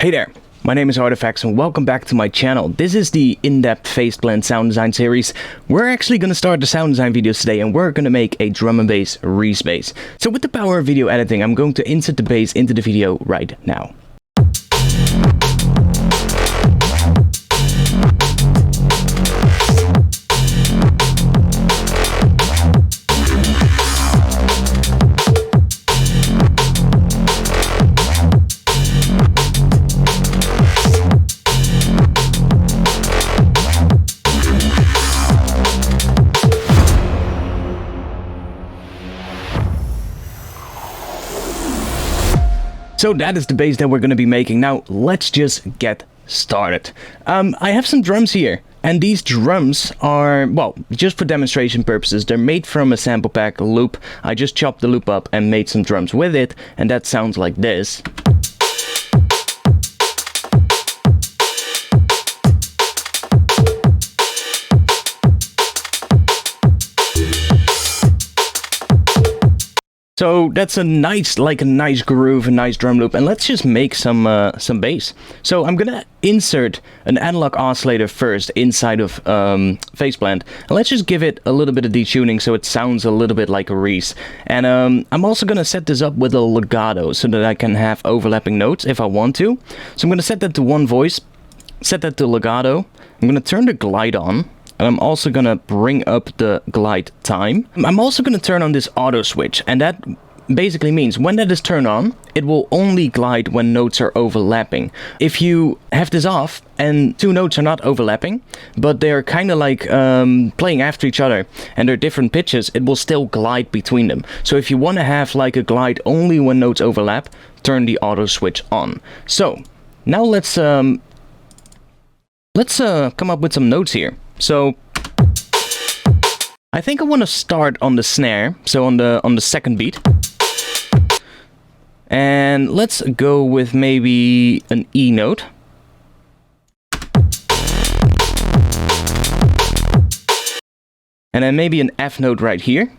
Hey there, my name is ARTFX and welcome back to my channel. This is the in-depth PhasePlant sound design series. We're actually going to start the sound design videos today and we're going to make a drum and bass Reese bass. So with the power of video editing, I'm going to insert the bass into the video right now. So that is the bass that we're going to be making. Now let's just get started. I have some drums here, and these drums are, well, just for demonstration purposes. They're made from a sample pack loop. I just chopped the loop up and made some drums with it, and that sounds like this. So that's a nice groove, a nice drum loop, and let's just make some bass. So I'm gonna insert an analog oscillator first inside of PhasePlant, and let's just give it a little bit of detuning so it sounds a little bit like a Reese. And I'm also gonna set this up with a legato so that I can have overlapping notes if I want to. So I'm gonna set that to one voice, set that to legato. I'm gonna turn the glide on. And I'm also gonna bring up the glide time. I'm also gonna turn on this auto switch, and that basically means when that is turned on, it will only glide when notes are overlapping. If you have this off and two notes are not overlapping, but they're kind of like playing after each other and they're different pitches, it will still glide between them. So if you want to have like a glide only when notes overlap, turn the auto switch on. So now let's come up with some notes here. So I think I want to start on the snare, so on the second beat. And let's go with maybe an E note. And then maybe an F note right here.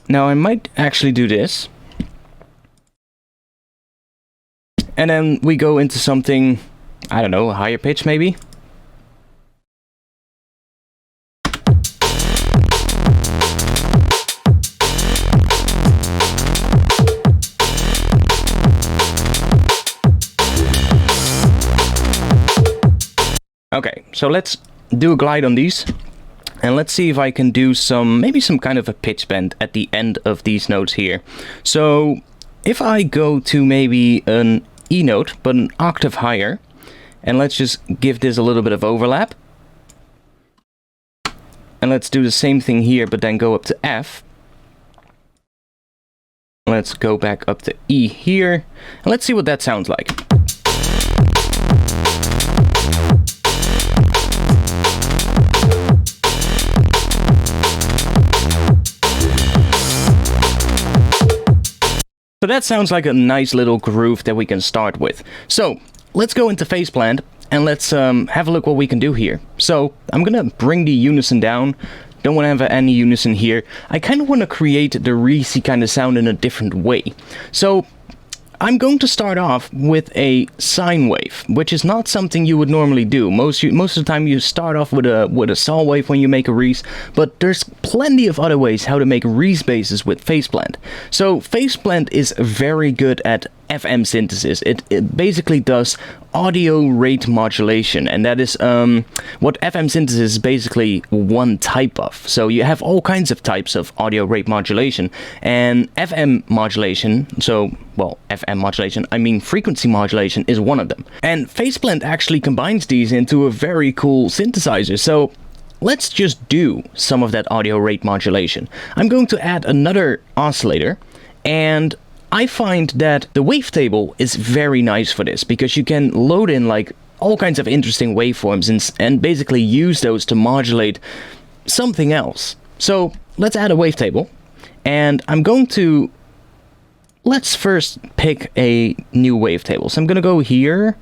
Now I might actually do this. And then we go into something, I don't know, a higher pitch maybe? Okay, so let's do a glide on these. And let's see if I can do maybe some kind of a pitch bend at the end of these notes here. So if I go to maybe an E note, but an octave higher, and let's just give this a little bit of overlap. And let's do the same thing here, but then go up to F. Let's go back up to E here, and let's see what that sounds like. So that sounds like a nice little groove that we can start with. So let's go into PhasePlant and let's have a look what we can do here. So I'm gonna bring the unison down. Don't want to have any unison here. I kind of want to create the Reese kind of sound in a different way. So I'm going to start off with a sine wave, which is not something you would normally do. Most of the time you start off with a saw wave when you make a Reese, but there's plenty of other ways how to make Reese basses with PhasePlant. So PhasePlant is very good at FM synthesis. It basically does audio rate modulation, and that is what FM synthesis is basically one type of. So you have all kinds of types of audio rate modulation, and FM modulation, I mean frequency modulation, is one of them. And PhasePlant actually combines these into a very cool synthesizer. So let's just do some of that audio rate modulation. I'm going to add another oscillator, and I find that the wavetable is very nice for this, because you can load in like all kinds of interesting waveforms and basically use those to modulate something else. So let's add a wavetable, and I'm going to, let's first pick a new wavetable. So I'm going to go here,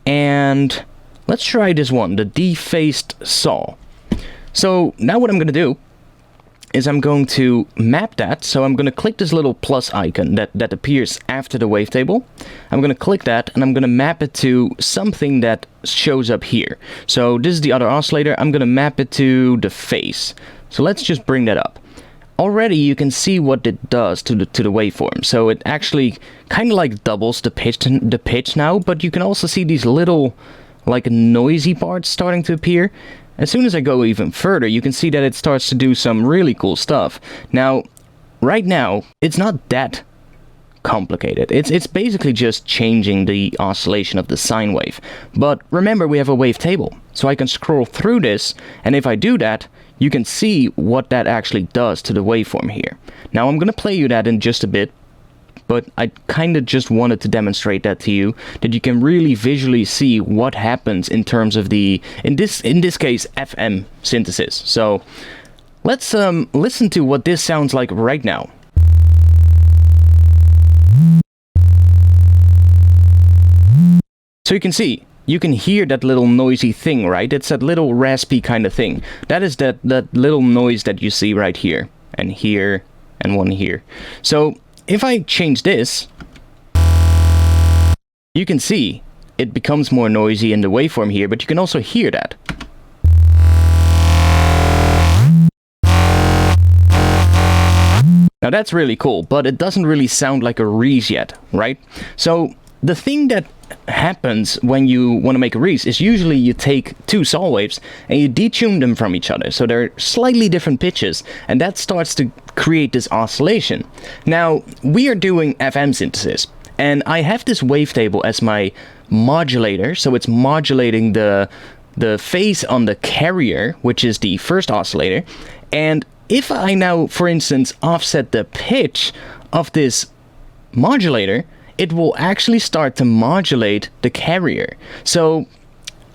and let's try this one, the dephased saw. So now what I'm going to do is I'm going to map that. So I'm going to click this little plus icon that appears after the wavetable. I'm going to click that and I'm going to map it to something that shows up here. So this is the other oscillator. I'm going to map it to the phase. So let's just bring that up. Already you can see what it does to the waveform. So it actually kind of like doubles the pitch now, but you can also see these little like noisy parts starting to appear. As soon as I go even further, you can see that it starts to do some really cool stuff. Now, right now, it's not that complicated. It's basically just changing the oscillation of the sine wave. But remember, we have a wavetable, so I can scroll through this, and if I do that, you can see what that actually does to the waveform here. Now, I'm going to play you that in just a bit, but I kind of just wanted to demonstrate that to you, that you can really visually see what happens in terms of the, in this case, FM synthesis. So let's listen to what this sounds like right now. So you can see, you can hear that little noisy thing, right? It's that little raspy kind of thing. That is that little noise that you see right here, and here, and one here. So if I change this, you can see it becomes more noisy in the waveform here, but you can also hear that. Now that's really cool, but it doesn't really sound like a Reese yet, right? So the thing that happens when you want to make a Reese is usually you take two saw waves and you detune them from each other, so they're slightly different pitches, and that starts to create this oscillation. Now we are doing FM synthesis, and I have this wavetable as my modulator, so it's modulating the phase on the carrier, which is the first oscillator. And if I now, for instance, offset the pitch of this modulator, it will actually start to modulate the carrier. So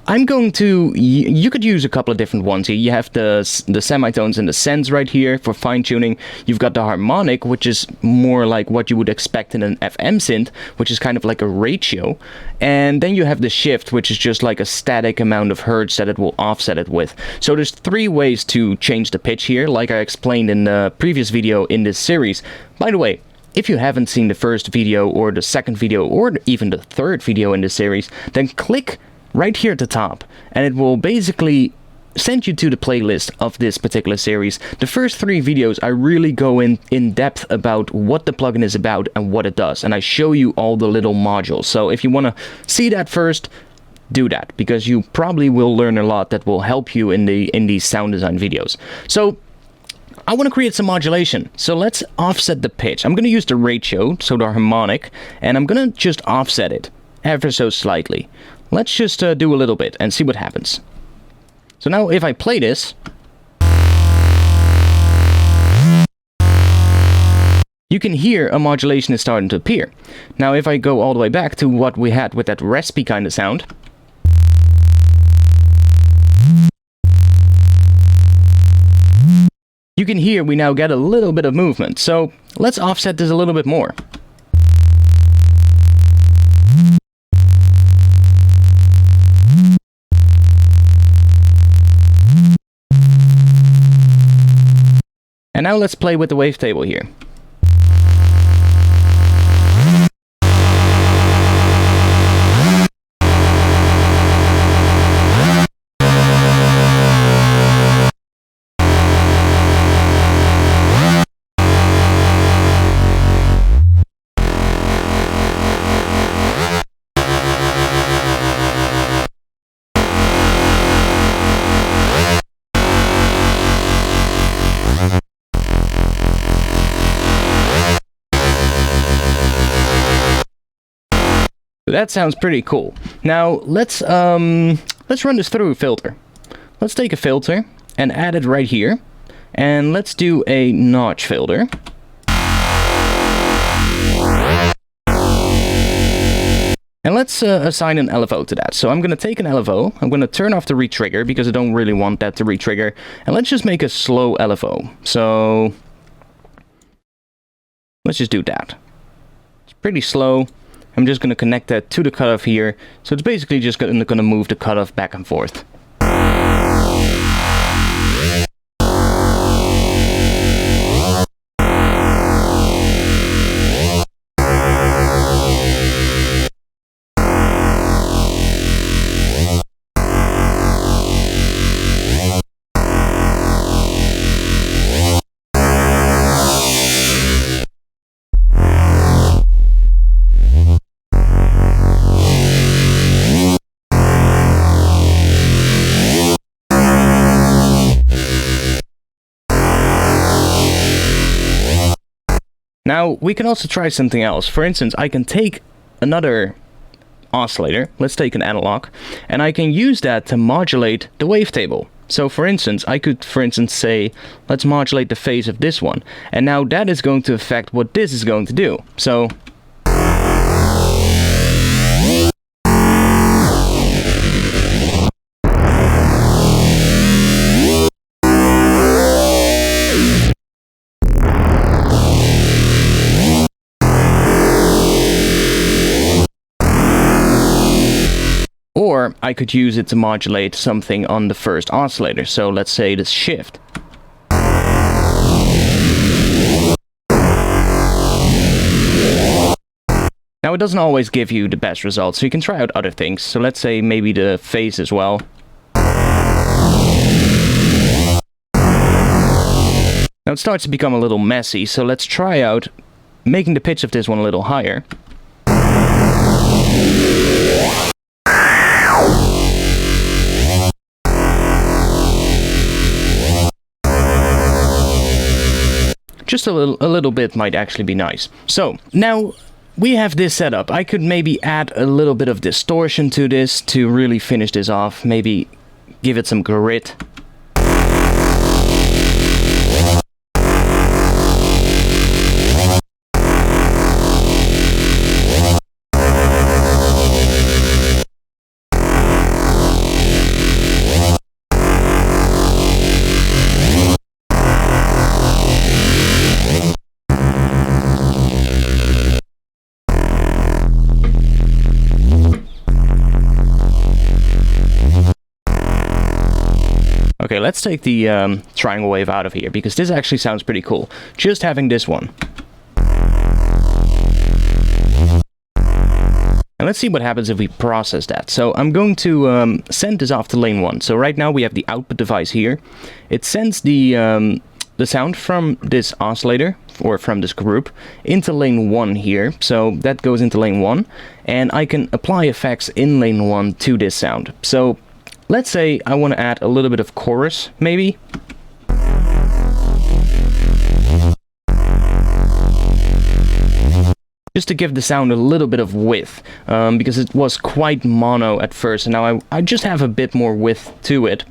I'm going to, you could use a couple of different ones here. You have the semitones and the sends right here for fine tuning. You've got the harmonic, which is more like what you would expect in an FM synth, which is kind of like a ratio. And then you have the shift, which is just like a static amount of hertz that it will offset it with. So there's three ways to change the pitch here, like I explained in the previous video in this series. By the way, if you haven't seen the first video or the second video or even the third video in this series, then click right here at the top and it will basically send you to the playlist of this particular series. The first three videos I really go in depth about what the plugin is about and what it does, and I show you all the little modules. So if you want to see that first, do that, because you probably will learn a lot that will help you in these sound design videos. So I want to create some modulation, so let's offset the pitch. I'm going to use the ratio, so the harmonic, and I'm going to just offset it ever so slightly. Let's just do a little bit and see what happens. So now if I play this, you can hear a modulation is starting to appear. Now if I go all the way back to what we had with that raspy kind of sound, you can hear we now get a little bit of movement. So let's offset this a little bit more. And now let's play with the wavetable here. That sounds pretty cool. Now let's run this through a filter. Let's take a filter and add it right here, and let's do a notch filter. And let's assign an LFO to that. So I'm going to take an LFO, I'm going to turn off the retrigger because I don't really want that to retrigger, and let's just make a slow LFO. So let's just do that. It's pretty slow. I'm just going to connect that to the cutoff here. So it's basically just going to move the cutoff back and forth. Now, we can also try something else. For instance, I can take another oscillator, let's take an analog, and I can use that to modulate the wavetable. So for instance, I could, say, let's modulate the phase of this one. And now that is going to affect what this is going to do. So or I could use it to modulate something on the first oscillator. So let's say this shift. Now it doesn't always give you the best results, so you can try out other things. So let's say maybe the phase as well. Now it starts to become a little messy, so let's try out making the pitch of this one a little higher. Just a little bit might actually be nice. So now we have this set up. I could maybe add a little bit of distortion to this to really finish this off. Maybe give it some grit. Okay, let's take the triangle wave out of here, because this actually sounds pretty cool. Just having this one. And let's see what happens if we process that. So I'm going to send this off to lane 1. So right now we have the output device here. It sends the sound from this oscillator, or from this group, into lane 1 here. So that goes into lane 1, and I can apply effects in lane 1 to this sound. So let's say I want to add a little bit of chorus, maybe. Just to give the sound a little bit of width, because it was quite mono at first, and now I just have a bit more width to it.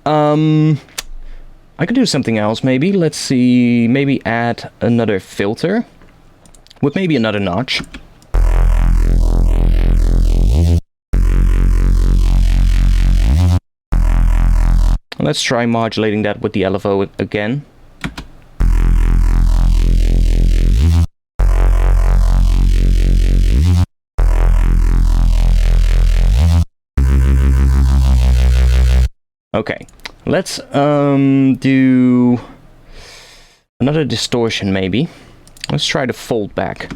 I could do something else, maybe. Let's see, maybe add another filter with maybe another notch. Let's try modulating that with the LFO again. Okay, let's do another distortion maybe. Let's try to fold back.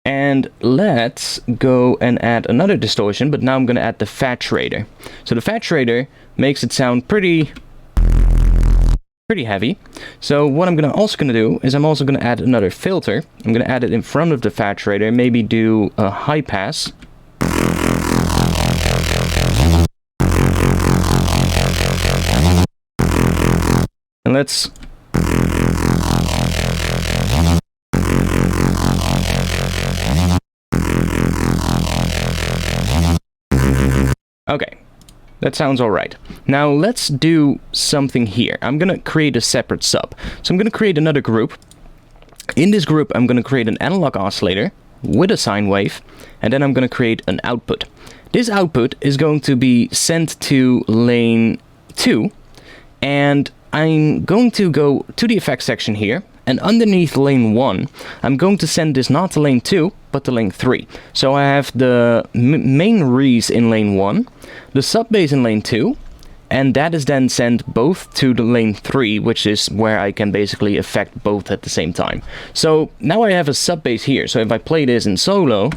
And let's go and add another distortion, but now I'm going to add the saturator. So the saturator makes it sound pretty heavy. So what I'm also going to do is I'm also going to add another filter. I'm going to add it in front of the saturator, maybe do a high pass. And let's okay, that sounds alright. Now let's do something here. I'm gonna create a separate sub. So I'm gonna create another group. In this group, I'm gonna create an analog oscillator with a sine wave, and then I'm gonna create an output. This output is going to be sent to lane 2, and I'm going to go to the effects section here, and underneath lane 1, I'm going to send this not to lane 2, but to lane 3. So I have the main Reese in lane 1, the sub bass in lane 2, and that is then sent both to the lane 3, which is where I can basically affect both at the same time. So now I have a sub bass here, so if I play this in solo,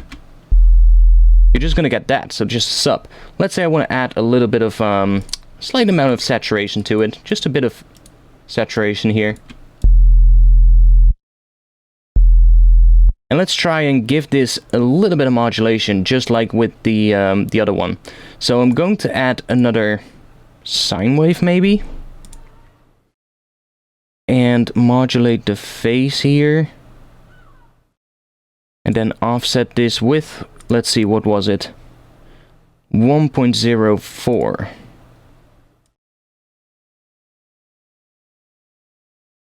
you're just gonna get that, so just sub. Let's say I want to add a little bit of slight amount of saturation to it, just a bit of saturation here. And let's try and give this a little bit of modulation, just like with the other one. So I'm going to add another sine wave, maybe. And modulate the phase here. And then offset this with, let's see, what was it? 1.04.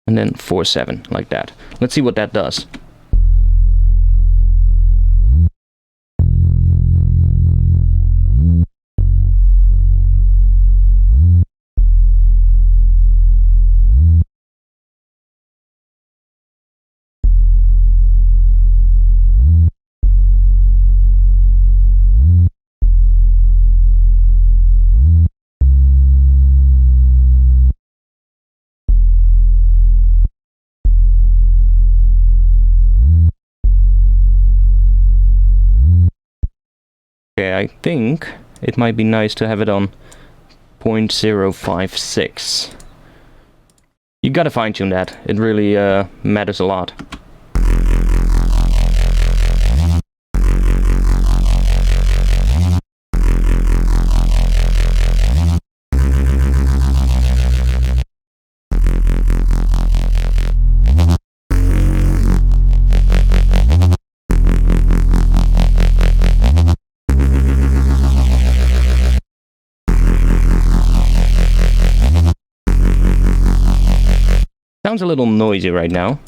And then 4.7, like that. Let's see what that does. Okay, I think it might be nice to have it on 0.056. You gotta fine-tune that. It really matters a lot. Sounds a little noisy right now.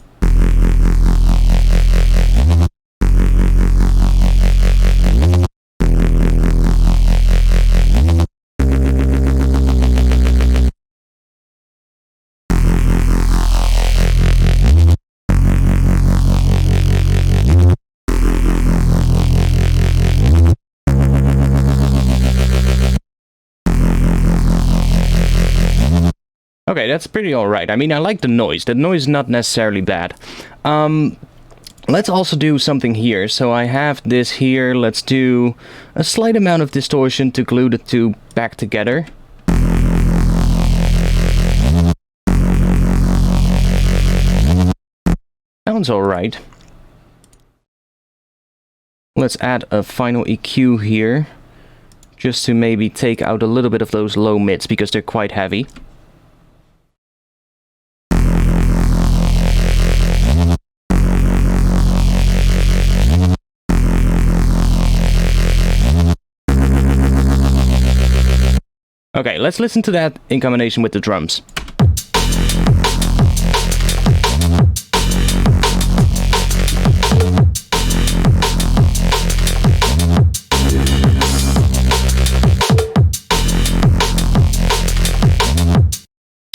Okay, that's pretty alright. I mean, I like the noise. The noise is not necessarily bad. Let's also do something here. So I have this here. Let's do a slight amount of distortion to glue the two back together. Sounds alright. Let's add a final EQ here. Just to maybe take out a little bit of those low mids, because they're quite heavy. Okay, let's listen to that in combination with the drums.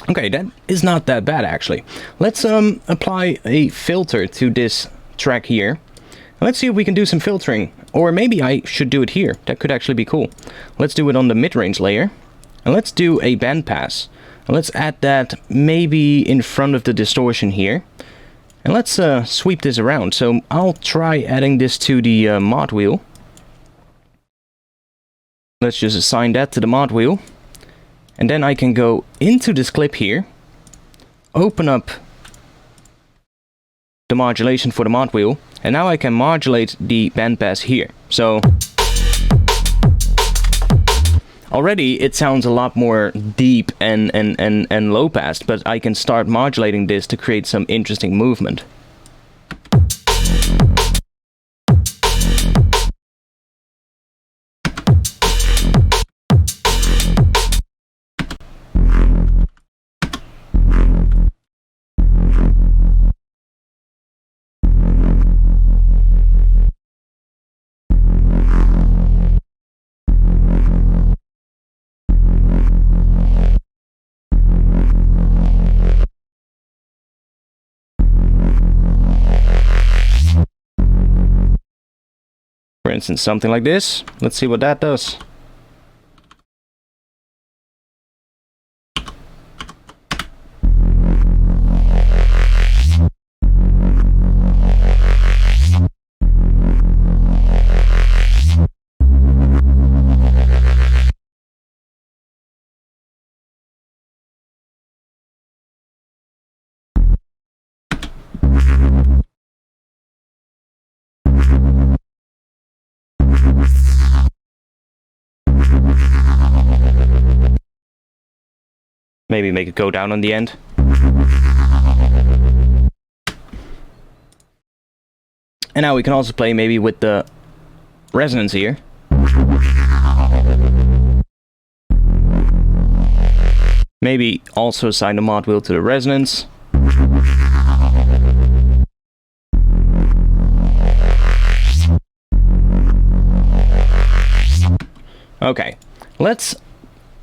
Okay, that is not that bad actually. Let's apply a filter to this track here. Let's see if we can do some filtering. Or maybe I should do it here. That could actually be cool. Let's do it on the mid-range layer. And let's do a bandpass. And let's add that maybe in front of the distortion here. And let's sweep this around. So I'll try adding this to the mod wheel. Let's just assign that to the mod wheel. And then I can go into this clip here. Open up the modulation for the mod wheel. And now I can modulate the bandpass here. So already it sounds a lot more deep and low passed, but I can start modulating this to create some interesting movement. For instance, something like this. Let's see what that does. Maybe make it go down on the end. And now we can also play maybe with the resonance here. Maybe also assign the mod wheel to the resonance. Okay, let's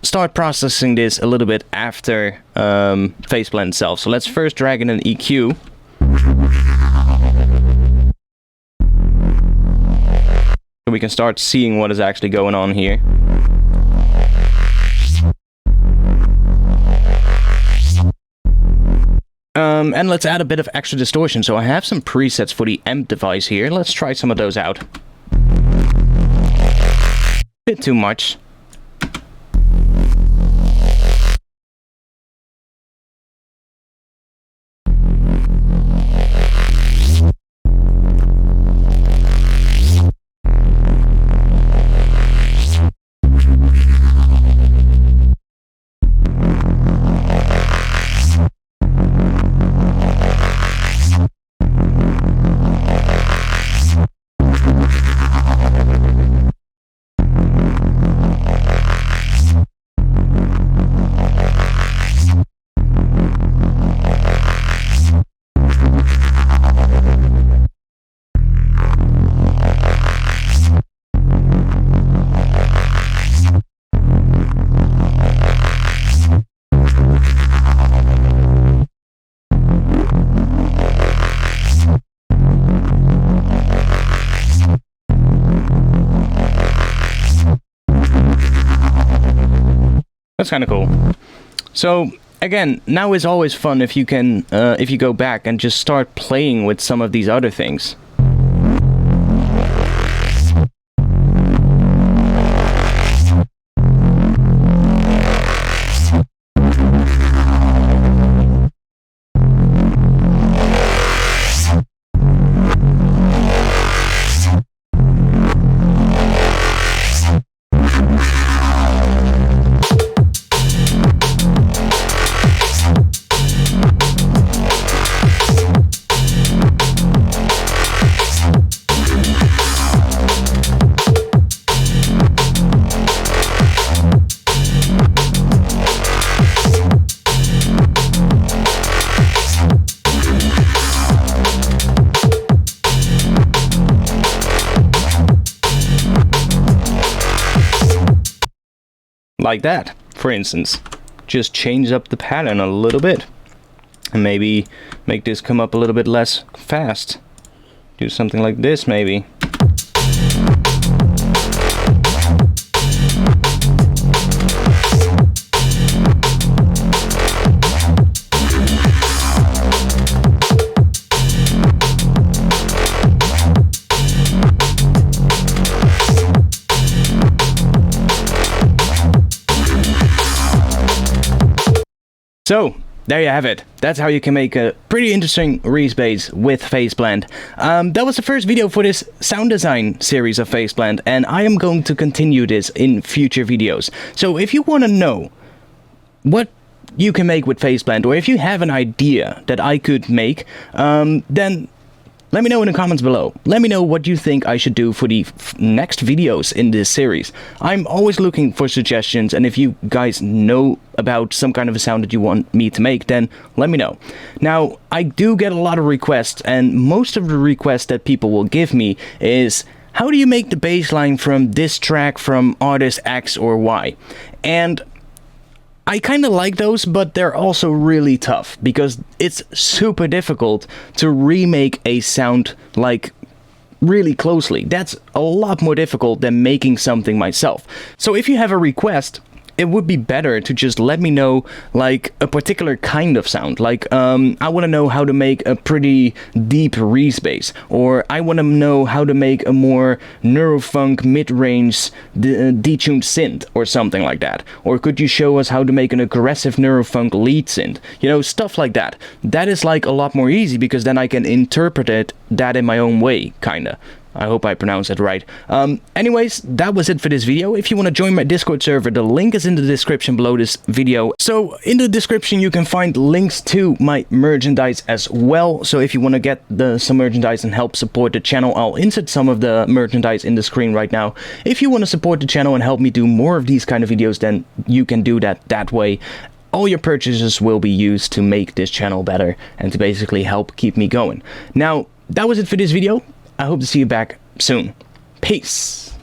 start processing this a little bit after PhasePlant itself. So let's first drag in an EQ. So we can start seeing what is actually going on here. And let's add a bit of extra distortion. So I have some presets for the amp device here. Let's try some of those out. Bit too much. That's kind of cool. So again, now is always fun if you can, if you go back and just start playing with some of these other things. Like that, for instance. Just change up the pattern a little bit. And maybe make this come up a little bit less fast. Do something like this, maybe. So, there you have it. That's how you can make a pretty interesting Reese bass with PhasePlant. That was the first video for this sound design series of PhasePlant, and I am going to continue this in future videos. So if you want to know what you can make with PhasePlant, or if you have an idea that I could make, then let me know in the comments below. Let me know what you think I should do for the next videos in this series. I'm always looking for suggestions, and if you guys know about some kind of a sound that you want me to make, then let me know. Now, I do get a lot of requests, and most of the requests that people will give me is, how do you make the bass line from this track from artist X or Y? And I kind of like those, but they're also really tough, because it's super difficult to remake a sound like really closely. That's a lot more difficult than making something myself. So if you have a request, it would be better to just let me know like a particular kind of sound. Like I want to know how to make a pretty deep Reese bass, or I want to know how to make a more neurofunk mid-range detuned synth or something like that. Or could you show us how to make an aggressive neurofunk lead synth? You know, stuff like that. That is like a lot more easy, because then I can interpret it that in my own way, kinda. I hope I pronounced it right. Anyways, that was it for this video. If you want to join my Discord server, the link is in the description below this video. So in the description you can find links to my merchandise as well. So if you want to get some merchandise and help support the channel, I'll insert some of the merchandise in the screen right now. If you want to support the channel and help me do more of these kind of videos, then you can do that way. All your purchases will be used to make this channel better and to basically help keep me going. Now, that was it for this video. I hope to see you back soon. Peace.